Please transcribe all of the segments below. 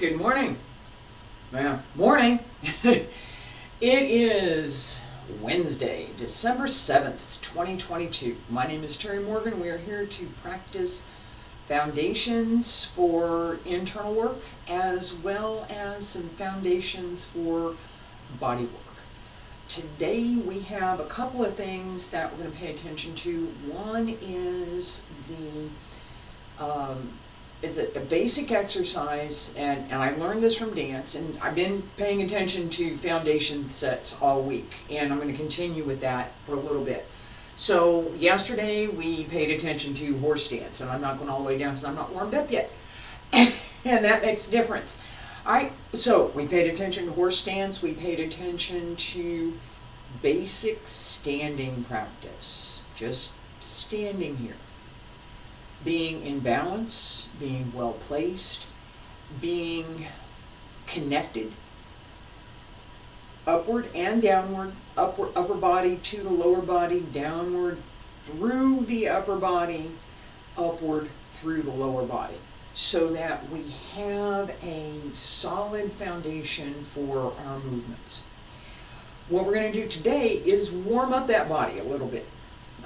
Good morning. Well, morning. It is Wednesday, December 7th, 2022. My name is Terry Morgan. We are here to practice foundations for internal work as well as some foundations for body work. Today we have a couple of things that we're going to pay attention to. One is it's a basic exercise, and I learned this from dance, and I've been paying attention to foundation sets all week, and I'm going to continue with that for a little bit. So yesterday we paid attention to horse stance, and I'm not going all the way down because I'm not warmed up yet, and that makes a difference. Alright, so we paid attention to horse stance, we paid attention to basic standing practice, just standing here. Being in balance, being well placed, being connected, upward and downward, upper body to the lower body, downward through the upper body, upward through the lower body, so that we have a solid foundation for our movements. What we're going to do today is warm up that body a little bit.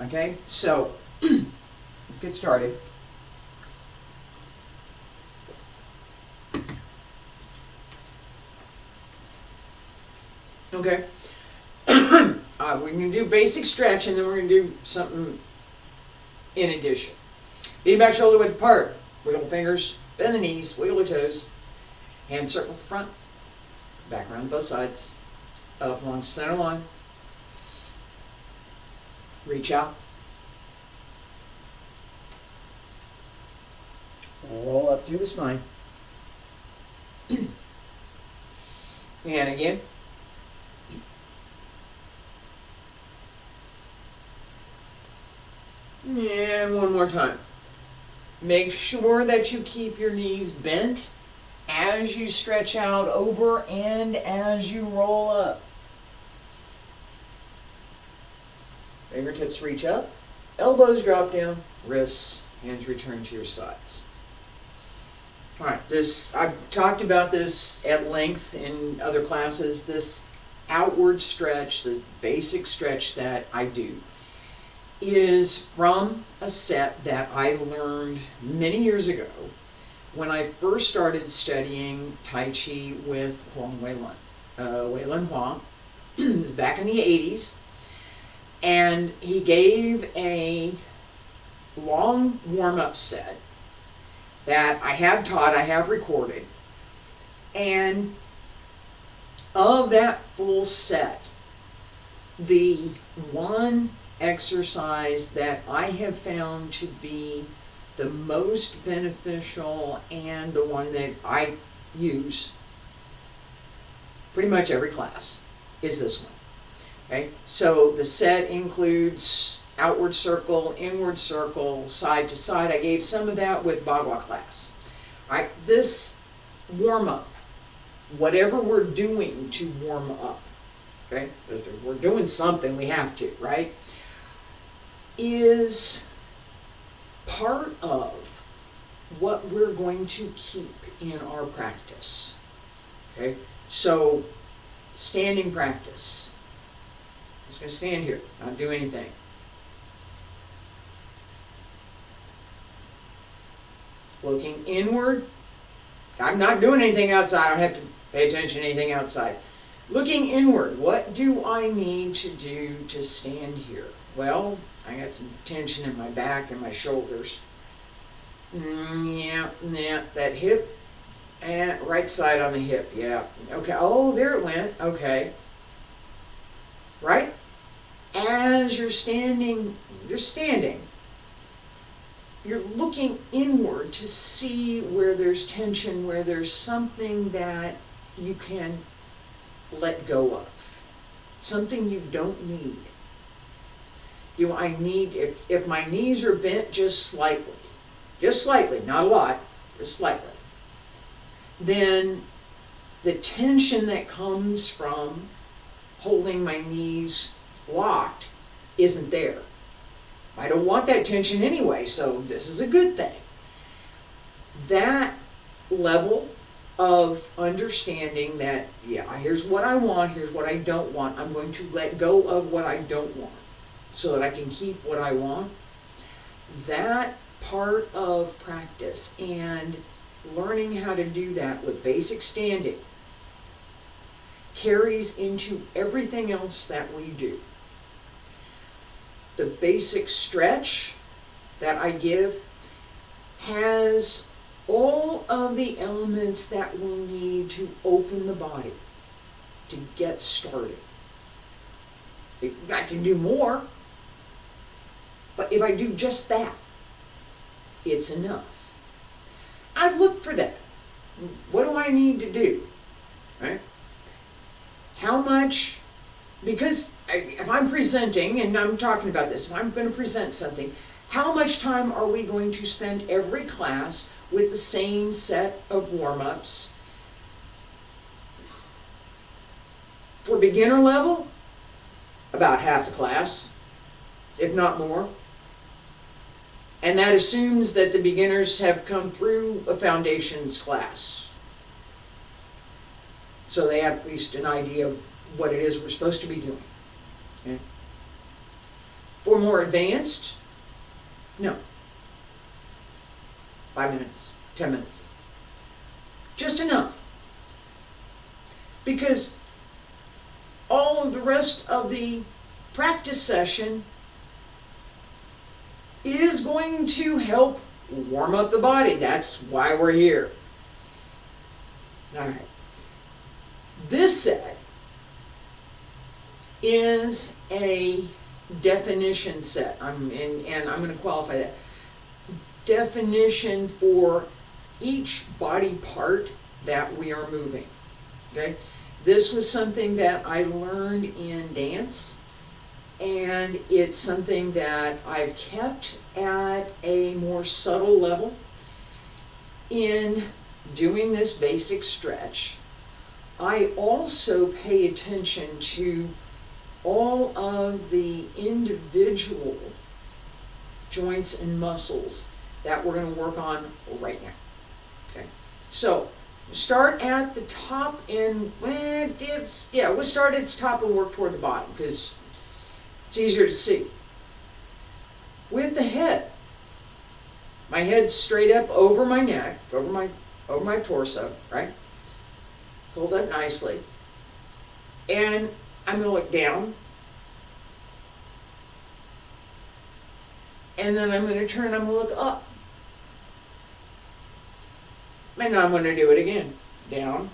Okay, so let's get started. Okay, we're going to do basic stretch, and then we're going to do something in addition. Feet back, shoulder width apart. Wiggle the fingers, bend the knees, wiggle the toes. Hand circle at the front, back around both sides, up along center line. Reach out. Roll up through the spine. And again. And one more time. Make sure that you keep your knees bent as you stretch out over and as you roll up. Fingertips reach up, elbows drop down, wrists, hands return to your sides. Alright, I've talked about this at length in other classes. This outward stretch, the basic stretch that I do, is from a set that I learned many years ago when I first started studying Tai Chi with Huang Weilun Huang. This is back in the 80s. And he gave a long warm-up set that I have taught, I have recorded. And of that full set, the one exercise that I have found to be the most beneficial and the one that I use pretty much every class is this one. Okay, so the set includes outward circle, inward circle, side to side. I gave some of that with Bagua class. All right, this warm up, whatever we're doing to warm up, okay, we're doing something, we have to, right, is part of what we're going to keep in our practice. Okay, so standing practice. I'm just going to stand here, not do anything. Looking inward. I'm not doing anything outside. I don't have to pay attention to anything outside. Looking inward. What do I need to do to stand here? Well, I got some tension in my back and my shoulders. Yeah, that hip. And right side on the hip, yeah. Okay, oh, there it went. Okay. Right? As you're standing, you're looking inward to see where there's tension, where there's something that you can let go of. Something you don't need. If my knees are bent just slightly, not a lot, just slightly, then the tension that comes from holding my knees locked isn't there. I don't want that tension anyway, so this is a good thing. That level of understanding that, yeah, here's what I want, here's what I don't want. I'm going to let go of what I don't want so that I can keep what I want. That part of practice and learning how to do that with basic standing carries into everything else that we do. The basic stretch that I give has all of the elements that we need to open the body, to get started. I can do more, but if I do just that, it's enough. I look for that. What do I need to do? Right? How much, because if I'm presenting, and I'm talking about this, if I'm going to present something, how much time are we going to spend every class with the same set of warm-ups? For beginner level, about half the class, if not more. And that assumes that the beginners have come through a foundations class, so they have at least an idea of what it is we're supposed to be doing. Okay? For more advanced, no. 5 minutes, 10 minutes. Just enough. Because all of the rest of the practice session is going to help warm up the body. That's why we're here. All right. This set is a definition set. And I'm going to qualify that. Definition for each body part that we are moving. Okay? This was something that I learned in dance, and it's something that I've kept at a more subtle level in doing this basic stretch. I also pay attention to all of the individual joints and muscles that we're going to work on right now. Okay, so start at the top and we'll start at the top and work toward the bottom because it's easier to see. With the head, my head's straight up over my neck, over my torso, right? Hold up nicely. And I'm going to look down. And then I'm going to turn, I'm going to look up. And now I'm going to do it again. Down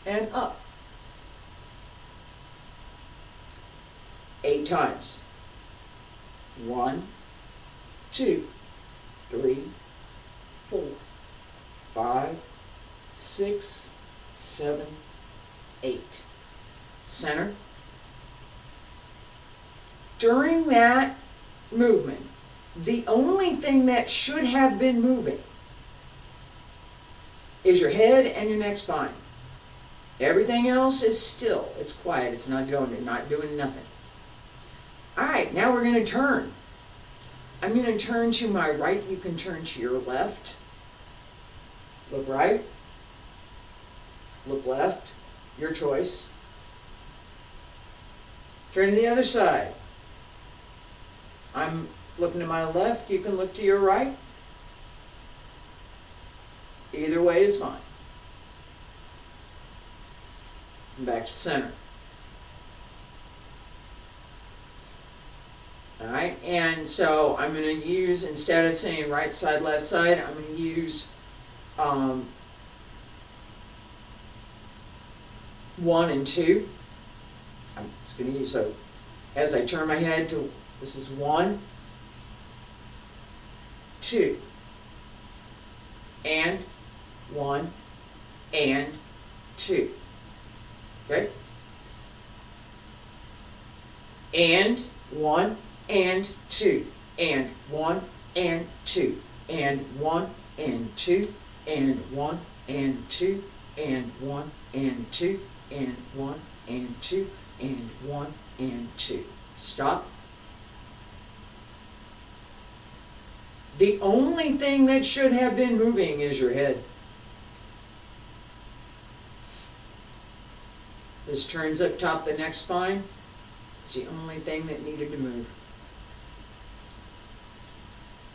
and up. 8 times. 1, 2, 3, 4, 5, 6, 7, 8. Center. During that movement, the only thing that should have been moving is your head and your neck spine. Everything else is still. It's quiet. It's not going, not doing nothing. Alright, now we're going to turn. I'm going to turn to my right. You can turn to your left. Look right. Look left. Your choice. Turn to the other side. I'm looking to my left. You can look to your right. Either way is fine. And back to center. Alright, and so I'm going to use, instead of saying right side, left side, I'm going to use 1 and 2. I'm just going to use, so as I turn my head to, this is 1, 2, and 1, and 2. Okay? And 1, and 2, and 1, and 2, and 1, and 2, and 1, and 2, and 1, and 2, and 1, and 2, and 1, and 2. Stop. The only thing that should have been moving is your head. This turns up top the neck spine. It's the only thing that needed to move.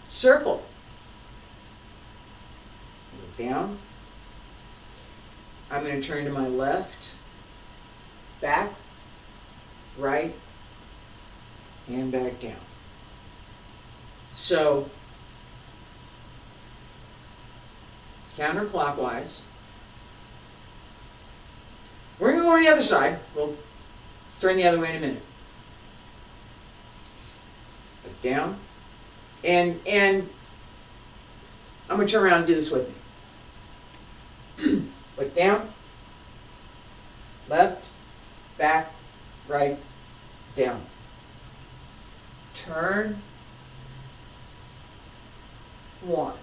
Circle. Look down. I'm going to turn to my left, back, right, and back down. So, counterclockwise. We're going to go to the other side. We'll turn the other way in a minute. Look down. And I'm going to turn around and do this with me. Look down. Left, back, right, down. Turn. 1,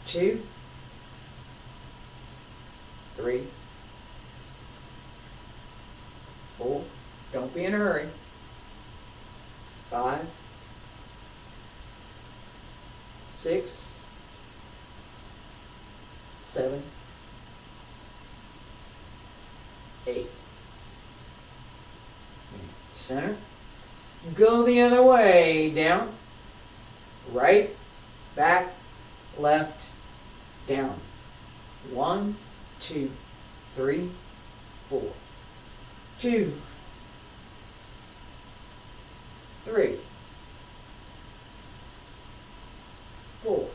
2, 3, 4. Don't be in a hurry. 5, 6, 7, 8. Center. Go the other way. Down. Right, back, left, down. 1, 2, 3, 4. 2, 3, 4,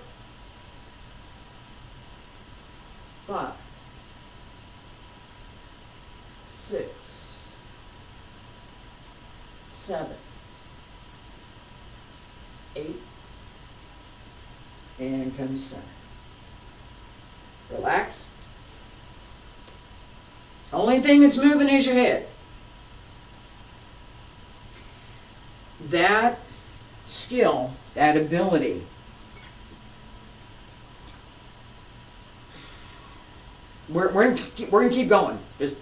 5, 6, 7, 8. And come to center. Relax. Only thing that's moving is your head. That skill, that ability, we're going to keep going. Just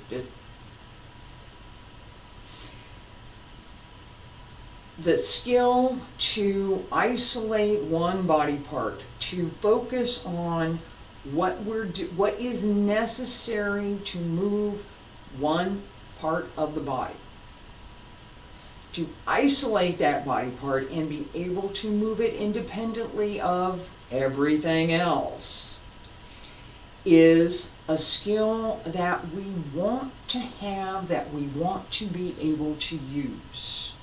the skill to isolate one body part, to focus on what is necessary to move one part of the body, to isolate that body part and be able to move it independently of everything else, is a skill that we want to have, that we want to be able to use.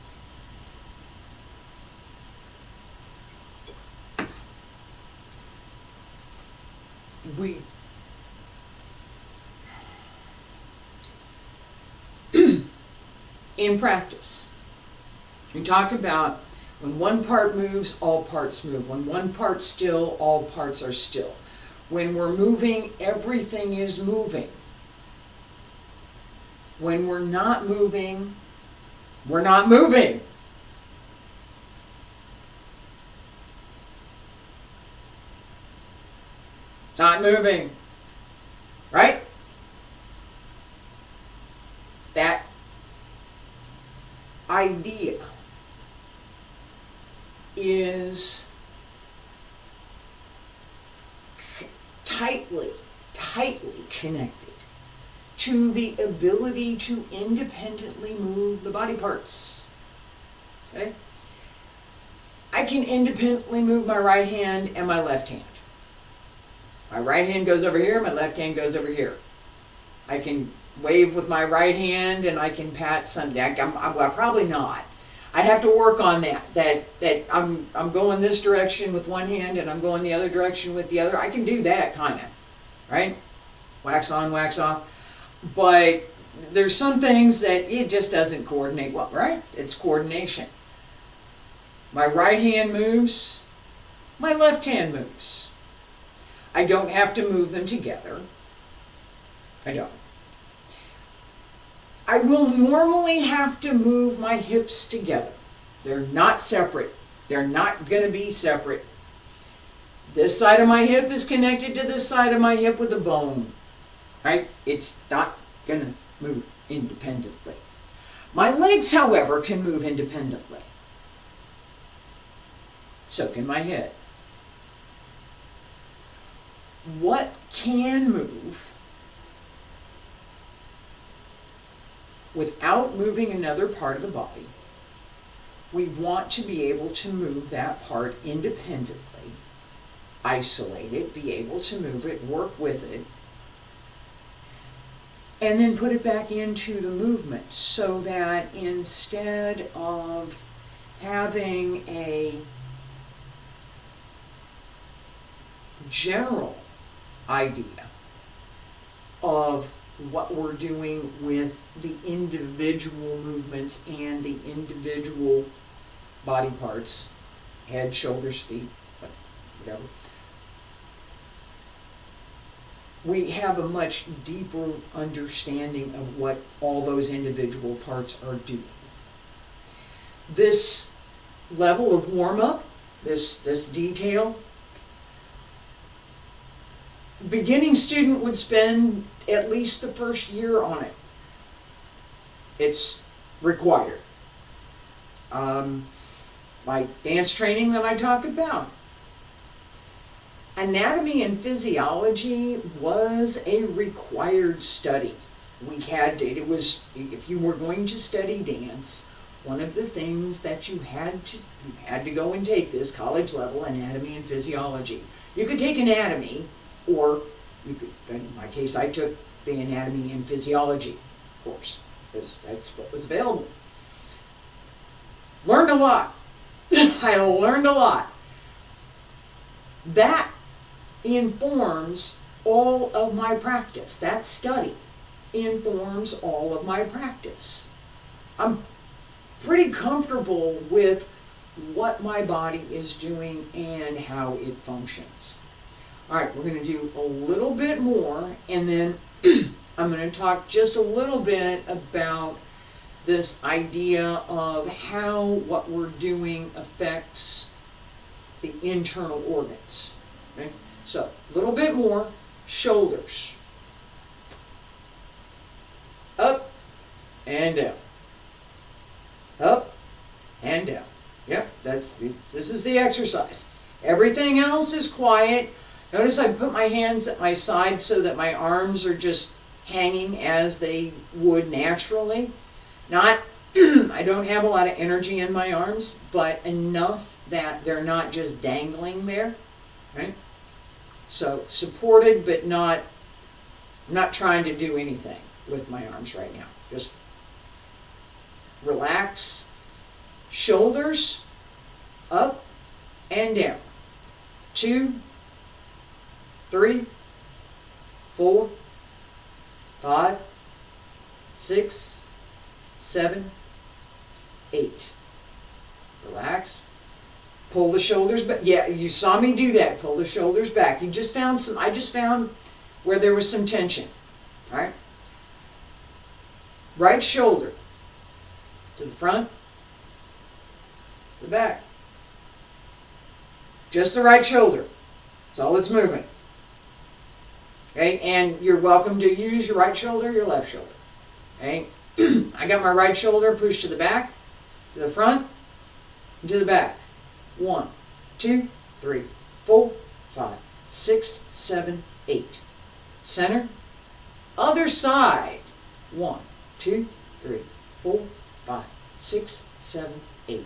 In practice, we talk about when one part moves, all parts move. When one part's still, all parts are still. When we're moving, everything is moving. When we're not moving, we're not moving. Not moving. Right? That idea is tightly connected to the ability to independently move the body parts. Okay? I can independently move my right hand and my left hand. My right hand goes over here, my left hand goes over here. I can wave with my right hand and I can pat something. Well, probably not. I'd have to work on that I'm going this direction with one hand and I'm going the other direction with the other. I can do that, kind of, right? Wax on, wax off. But there's some things that it just doesn't coordinate well, right? It's coordination. My right hand moves, my left hand moves. I don't have to move them together. I don't. I will normally have to move my hips together. They're not separate. They're not going to be separate. This side of my hip is connected to this side of my hip with a bone. Right? It's not going to move independently. My legs, however, can move independently. So can my head. What can move without moving another part of the body. We want to be able to move that part independently, isolate it, be able to move it, work with it, and then put it back into the movement so that instead of having a general idea of what we're doing with the individual movements and the individual body parts, head, shoulders, feet, whatever, we have a much deeper understanding of what all those individual parts are doing. This level of warm-up, this detail, beginning student would spend at least the first year on it. It's required. Like dance training that I talk about. Anatomy and physiology was a required study. We had to, it was, if you were going to study dance, one of the things that you had to go and take this college level anatomy and physiology. You could take anatomy, or you could, in my case, I took the anatomy and physiology course, because that's what was available. Learned a lot. I learned a lot. That informs all of my practice. That study informs all of my practice. I'm pretty comfortable with what my body is doing and how it functions. All right, we're going to do a little bit more, and then I'm going to talk just a little bit about this idea of how what we're doing affects the internal organs. Okay? So, a little bit more, shoulders. Up and down. Up and down. Yep, this is the exercise. Everything else is quiet. Notice I put my hands at my sides so that my arms are just hanging as they would naturally. Not, I don't have a lot of energy in my arms, but enough that they're not just dangling there, right? So supported, but not, I'm not trying to do anything with my arms right now. Just relax. Shoulders up and down. 2, 3, 4, 5, 6, 7, 8. Relax. Pull the shoulders back. Yeah, you saw me do that. Pull the shoulders back. You just found some, I just found where there was some tension. All right? Right shoulder to the front, to the back. Just the right shoulder. That's all it's moving. Okay, and you're welcome to use your right shoulder, your left shoulder. Okay, I got my right shoulder pushed to the back, to the front, and to the back. 1, 2, 3, 4, 5, 6, 7, 8. Center. Other side. 1, 2, 3, 4, 5, 6, 7, 8.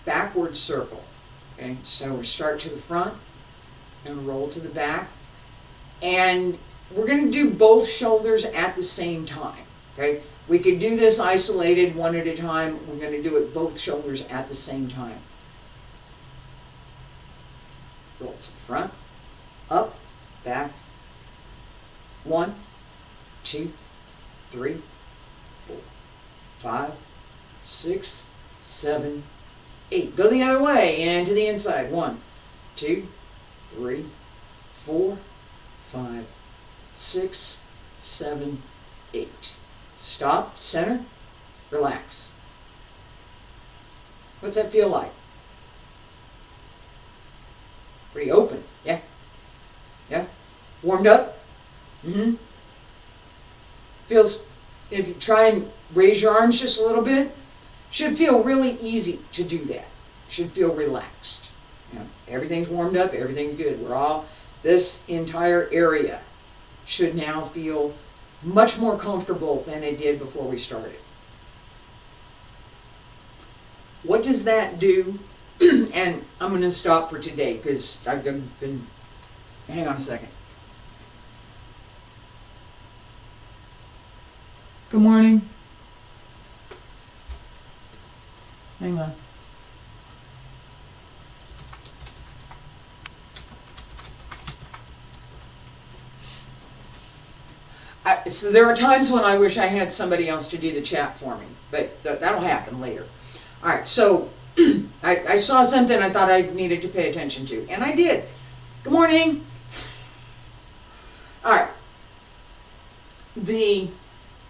Backward circle. Okay, so we start to the front and roll to the back, and we're going to do both shoulders at the same time. Okay, we could do this isolated one at a time. We're going to do it both shoulders at the same time. Roll to the front, up, back. 1, 2, 3, 4, 5, 6, 7, 8. Go the other way and to the inside. 1, 2, 3, 4, 5, 6, 7, 8. Stop, center, relax. What's that feel like? Pretty open, yeah? Yeah? Warmed up? Mm-hmm. Feels, if you try and raise your arms just a little bit, should feel really easy to do that. Should feel relaxed. You know, everything's warmed up, everything's good. This entire area should now feel much more comfortable than it did before we started. What does that do? And I'm going to stop for today because I've been, hang on a second. Good morning. Hang on. So there are times when I wish I had somebody else to do the chat for me, but that'll happen later. All right, so I saw something I thought I needed to pay attention to, and I did. Good morning. All right. The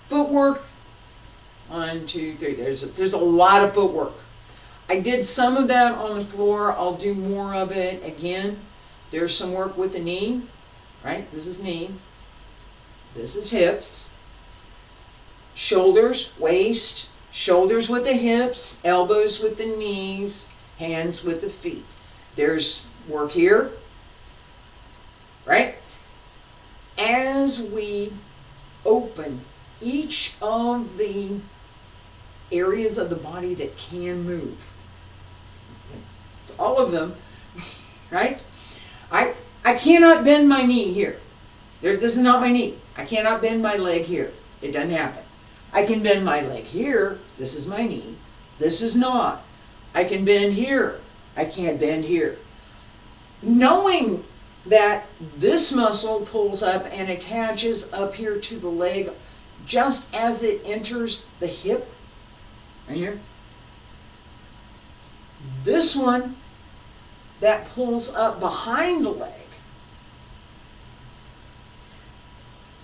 footwork, 1, 2, 3, there's a lot of footwork. I did some of that on the floor. I'll do more of it again. There's some work with the knee, right? This is knee. This is hips. Shoulders, waist, shoulders with the hips, elbows with the knees, hands with the feet. There's work here, right? As we open each of the areas of the body that can move, all of them, right? I cannot bend my knee here. This is not my knee. I cannot bend my leg here. It doesn't happen. I can bend my leg here. This is my knee. This is not. I can bend here. I can't bend here. Knowing that this muscle pulls up and attaches up here to the leg just as it enters the hip, right here. This one that pulls up behind the leg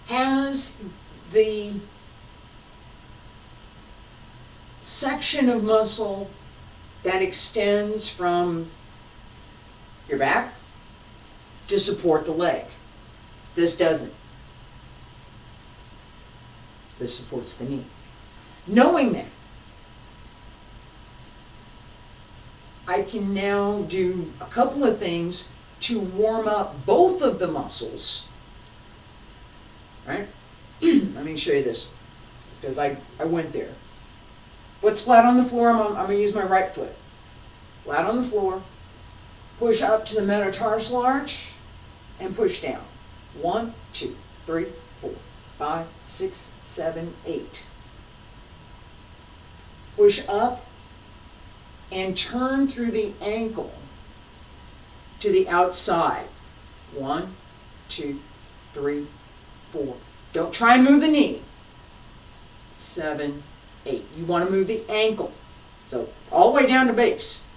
has the section of muscle that extends from your back to support the leg. This doesn't. This supports the knee. Knowing that, I can now do a couple of things to warm up both of the muscles. Right? Let me show you this, because I went there. Foot's flat on the floor. I'm going to use my right foot. Flat on the floor. Push up to the metatarsal arch and push down. 1, 2, 3, 4, 5, 6, 7, 8. Push up and turn through the ankle to the outside. 1, 2, 3, 4. Don't try and move the knee. 7, 8. You want to move the ankle. So all the way down to base.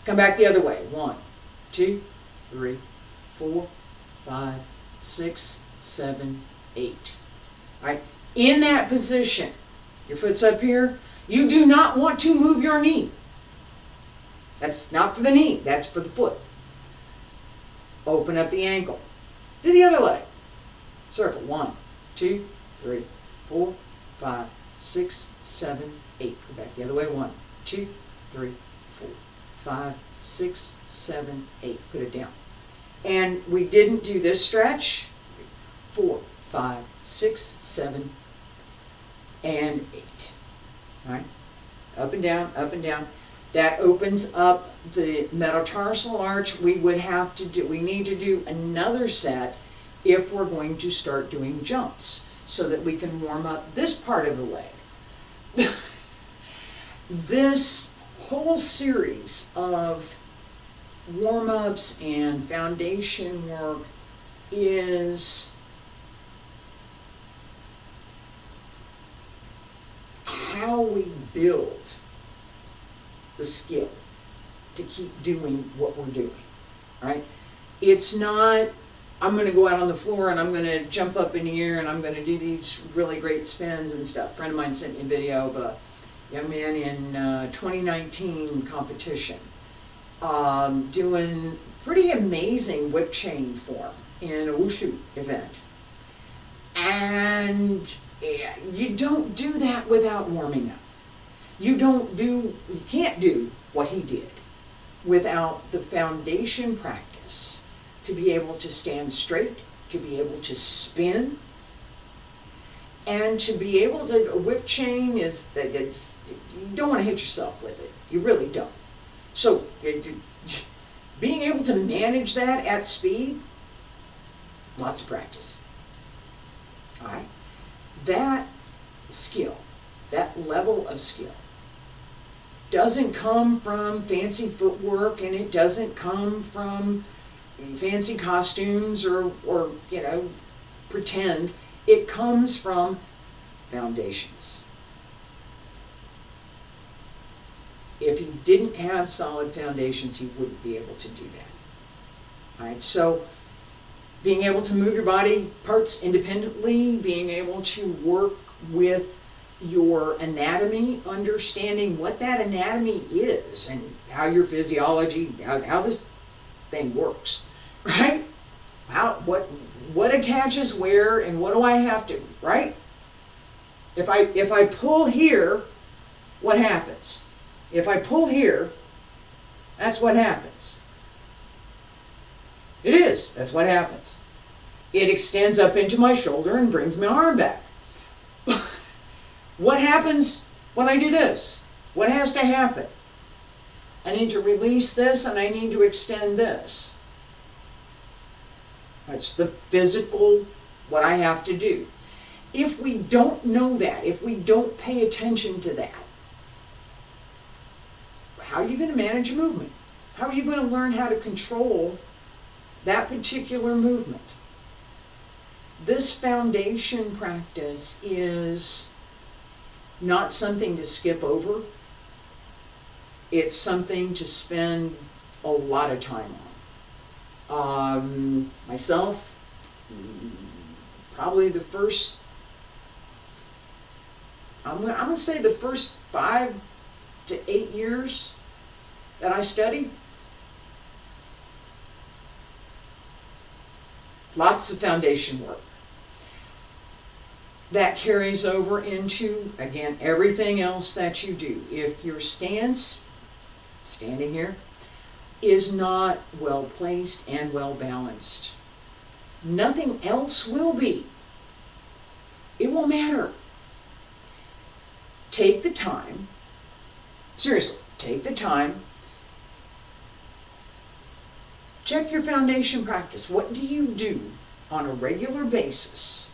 Come back the other way. 1, 2, 3, 4, 5, 6, 7, 8. All right. In that position, your foot's up here. You do not want to move your knee. That's not for the knee. That's for the foot. Open up the ankle. Do the other leg. Circle. 1, 2, 3, 4, 5, 6, 7, 8. Go back the other way. 1, 2, 3, 4, 5, 6, 7, 8. Put it down. And we didn't do this stretch. 4, 5, 6, 7, and 8. All right. Up and down, up and down. That opens up the metatarsal arch. We need to do another set if we're going to start doing jumps so that we can warm up this part of the leg. This whole series of warm-ups and foundation work is how we build the skill to keep doing what we're doing, right? It's not, I'm going to go out on the floor and I'm going to jump up in the air and I'm going to do these really great spins and stuff. A friend of mine sent me a video of a young man in 2019 competition doing pretty amazing whip chain form in a wushu event. And you don't do that without warming up. You can't do what he did without the foundation practice to be able to stand straight, to be able to spin, and to be able to, a whip chain is, you don't want to hit yourself with it. You really don't. So, being able to manage that at speed, lots of practice. All right? That skill, that level of skill, doesn't come from fancy footwork, and it doesn't come from fancy costumes or pretend. It comes from foundations. If he didn't have solid foundations, he wouldn't be able to do that. All right, so being able to move your body parts independently, being able to work with your anatomy, understanding what that anatomy is and how your physiology, how this thing works, right? What attaches where and what do I have to, right? If I pull here, what happens? If I pull here, that's what happens. It is. That's what happens. It extends up into my shoulder and brings my arm back. What happens when I do this? What has to happen? I need to release this and I need to extend this. That's the physical, what I have to do. If we don't know that, if we don't pay attention to that, how are you going to manage your movement? How are you going to learn how to control that particular movement? This foundation practice is not something to skip over. It's something to spend a lot of time on. Myself, probably the first, I'm going to say the first 5 to 8 years that I studied, lots of foundation work. That carries over into, again, everything else that you do. If your stance, standing here, is not well placed and well balanced, nothing else will be. It won't matter. Take the time, seriously, take the time, check your foundation practice. What do you do on a regular basis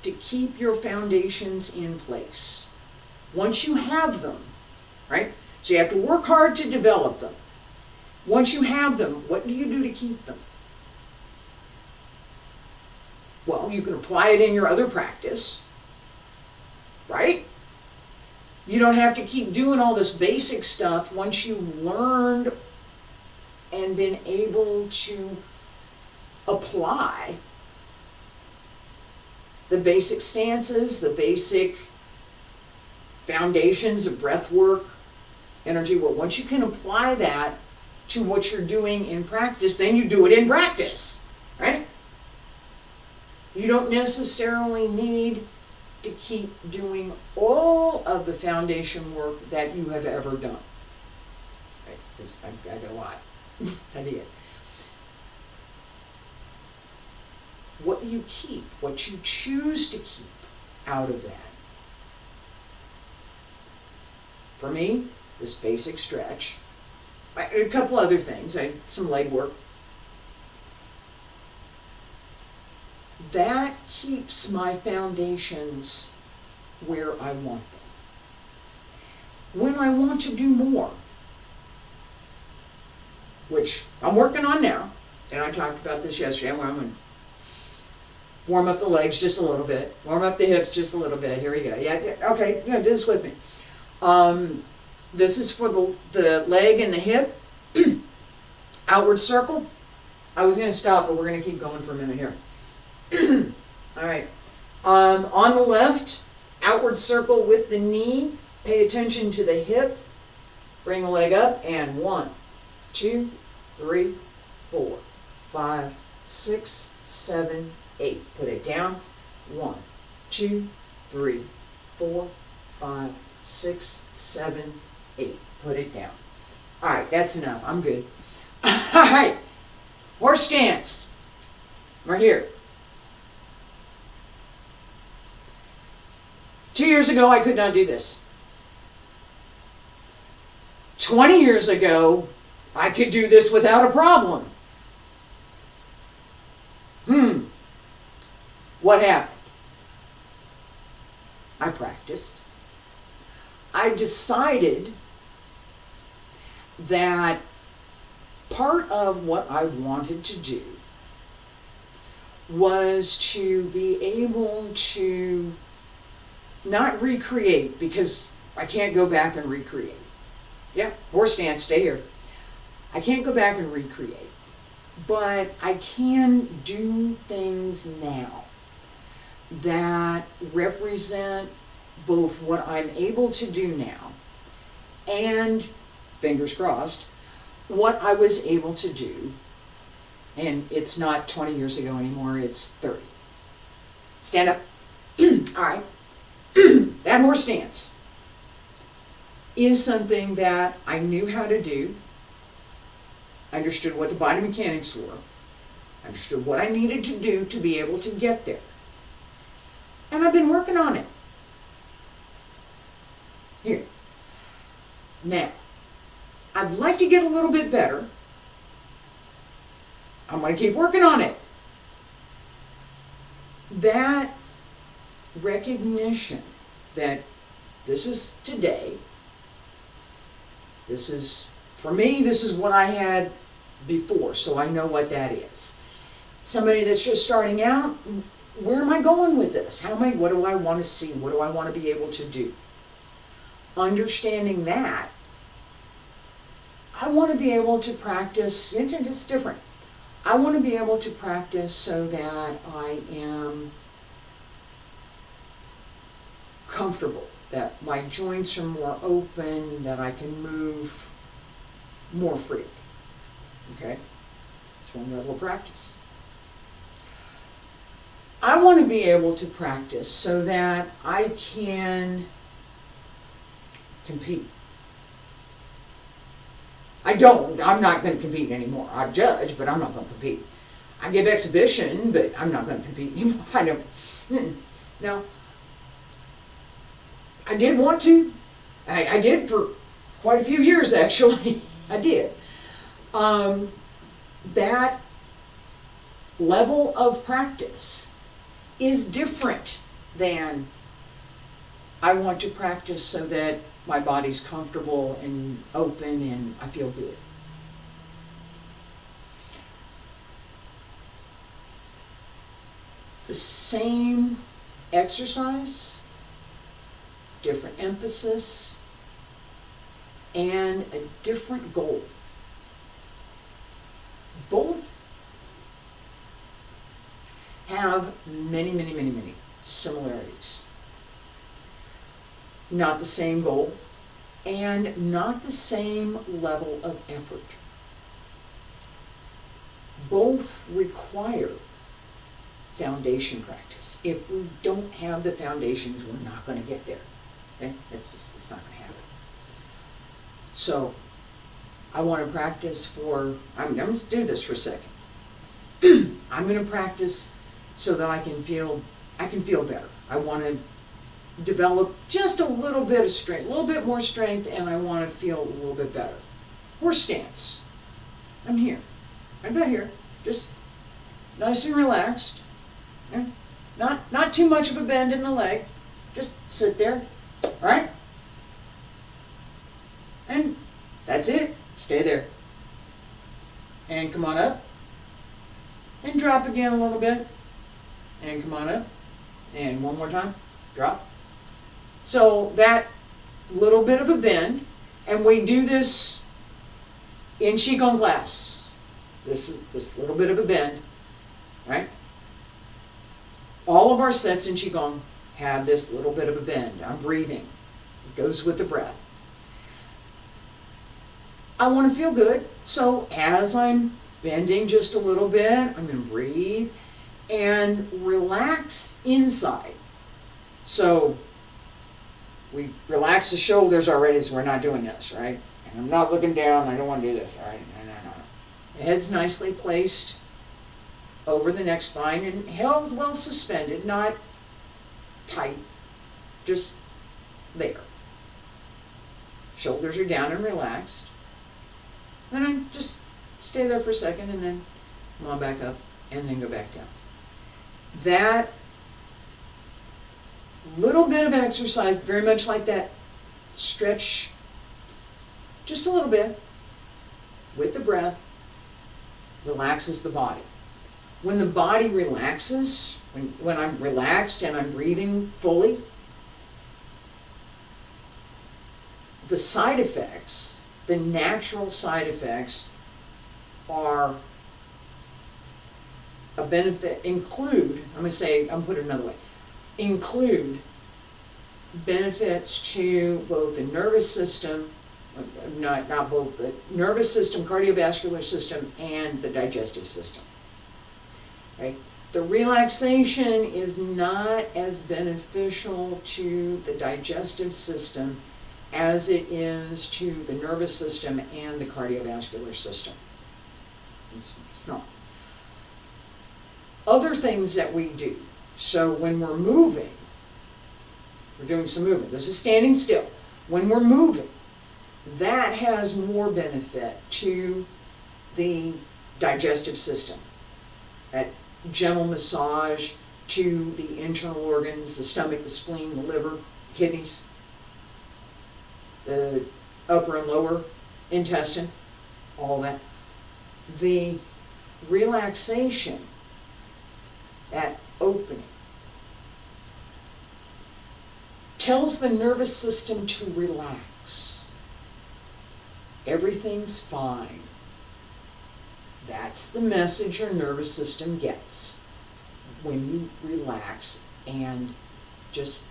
to keep your foundations in place? Once you have them, right? So you have to work hard to develop them. Once you have them, what do you do to keep them? Well, you can apply it in your other practice, right? You don't have to keep doing all this basic stuff once you've learned and been able to apply the basic stances, the basic foundations of breath work, energy work. Once you can apply that to what you're doing in practice, then you do it in practice, right? You don't necessarily need to keep doing all of the foundation work that you have ever done. I did a lot. I did. What you keep, what you choose to keep out of that. For me, this basic stretch, a couple other things, some leg work. That keeps my foundations where I want them. When I want to do more, which I'm working on now, and I talked about this yesterday, where I'm going to warm up the legs just a little bit, warm up the hips just a little bit. Here we go. Yeah, okay, do this with me. This is for the leg and the hip. Outward circle. I was going to stop, but we're going to keep going for a minute here. All right. On the left, outward circle with the knee. Pay attention to the hip. Bring the leg up, and 1, 2, 3, 4, 5, 6, 7, 8. Put it down. 1, 2, 3, 4, 5, 6, 7, 8. Put it down. Alright, that's enough. I'm good. Alright. Horse stance. Right here. 2 years ago, I could not do this. 20 years ago, I could do this without a problem. What happened? I practiced. I decided that part of what I wanted to do was to be able to not recreate, because I can't go back and recreate. Yeah, horse stance, stay here. I can't go back and recreate, but I can do things now that represent both what I'm able to do now and, fingers crossed, what I was able to do, and it's not 20 years ago anymore, it's 30. Stand up. All right. That horse stance is something that I knew how to do, understood what the body mechanics were, understood what I needed to do to be able to get there. And I've been working on it. Here. Now, I'd like to get a little bit better. I'm going to keep working on it. That recognition that this is today, this is, for me, this is what I had before, so I know what that is. Somebody that's just starting out, where am I going with this? What do I want to see? What do I want to be able to do? Understanding that, I want to be able to practice, it's different. I want to be able to practice so that I am comfortable, that my joints are more open, that I can move more freely. Okay? It's one level of practice. I want to be able to practice so that I can compete. I'm not going to compete anymore. I judge, but I'm not going to compete. I give exhibition, but I'm not going to compete anymore. I don't. No. I did want to. I did for quite a few years, actually. I did. That level of practice is different than I want to practice so that my body's comfortable and open and I feel good. The same exercise, different emphasis, and a different goal. Both have many, many, many, many similarities. Not the same goal, and not the same level of effort. Both require foundation practice. If we don't have the foundations, we're not going to get there. Okay? It's not going to happen. So, I want to practice for, I'm going to do this for a second. I'm going to practice so that I can feel better. I want to develop just a little bit of strength, a little bit more strength, and I want to feel a little bit better. Horse stance. I'm here. I'm about here. Just nice and relaxed. Yeah? Not too much of a bend in the leg. Just sit there. Alright? And that's it. Stay there. And come on up. And drop again a little bit. And come on up. And one more time. Drop. So that little bit of a bend, and we do this in Qigong class. This little bit of a bend, right? All of our sets in Qigong have this little bit of a bend. I'm breathing. It goes with the breath. I want to feel good, so as I'm bending just a little bit, I'm going to breathe and relax inside. So we relax the shoulders already, so we're not doing this, right? And I'm not looking down, I don't want to do this, all right? No. The head's nicely placed over the neck spine and held well suspended, not tight, just there. Shoulders are down and relaxed. Then I just stay there for a second and then come on back up and then go back down. That little bit of exercise, very much like that stretch, just a little bit, with the breath, relaxes the body. When the body relaxes, when I'm relaxed and I'm breathing fully, the side effects, the natural side effects are a benefit, include, I'm put it another way, include benefits to both the nervous system, not both, the nervous system, cardiovascular system, and the digestive system. Right? The relaxation is not as beneficial to the digestive system as it is to the nervous system and the cardiovascular system. It's not. Other things that we do. So when we're moving, we're doing some movement. This is standing still. When we're moving, that has more benefit to the digestive system. That gentle massage to the internal organs, the stomach, the spleen, the liver, kidneys, the upper and lower intestine, all that. The relaxation, that opening, tells the nervous system to relax. Everything's fine. That's the message your nervous system gets when you relax and just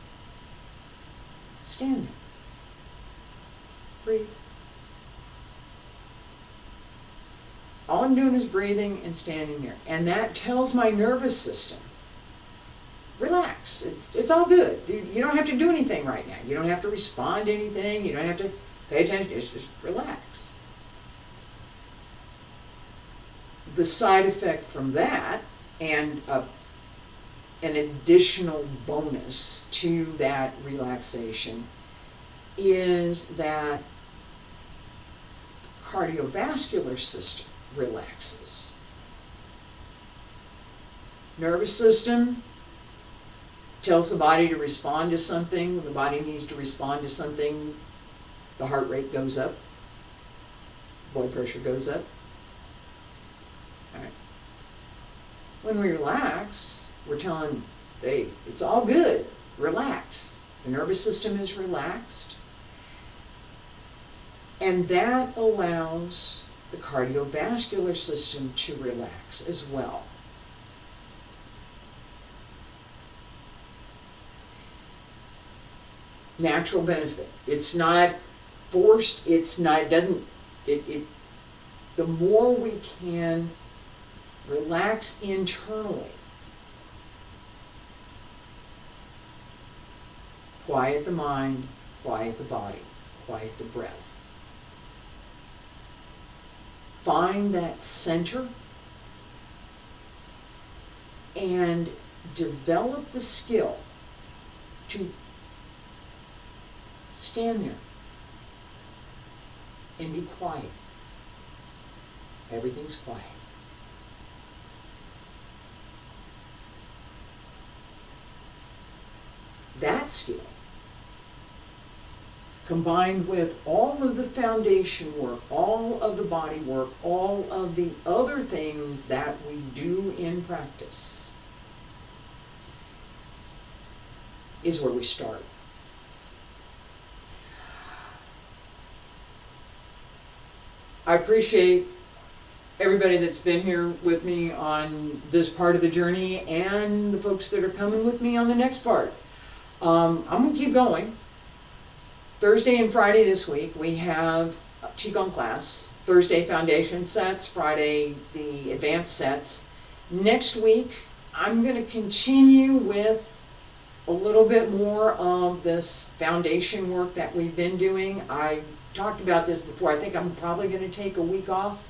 stand there. Breathe. All I'm doing is breathing and standing there. And that tells my nervous system, relax. It's all good. You don't have to do anything right now. You don't have to respond to anything. You don't have to pay attention. Just relax. The side effect from that, and an additional bonus to that relaxation, is that cardiovascular system relaxes. Nervous system tells the body to respond to something. When the body needs to respond to something, the heart rate goes up, blood pressure goes up. All right. When we relax, we're telling, hey, it's all good, relax. The nervous system is relaxed. And that allows the cardiovascular system to relax as well. Natural benefit. It's not forced, the more we can relax internally, quiet the mind, quiet the body, quiet the breath. Find that center and develop the skill to stand there and be quiet. Everything's quiet. That skill, combined with all of the foundation work, all of the body work, all of the other things that we do in practice, is where we start. I appreciate everybody that's been here with me on this part of the journey and the folks that are coming with me on the next part. I'm going to keep going. Thursday and Friday this week we have Qigong class. Thursday foundation sets, Friday the advanced sets. Next week I'm going to continue with a little bit more of this foundation work that we've been doing. I talked about this before. I think I'm probably going to take a week off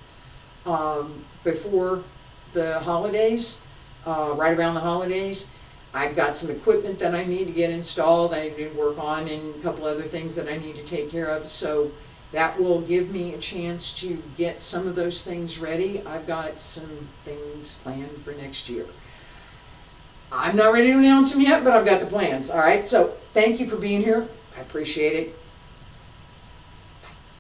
before the holidays, right around the holidays. I've got some equipment that I need to get installed, I need to work on, and a couple other things that I need to take care of. So that will give me a chance to get some of those things ready. I've got some things planned for next year. I'm not ready to announce them yet, but I've got the plans. All right, so thank you for being here. I appreciate it.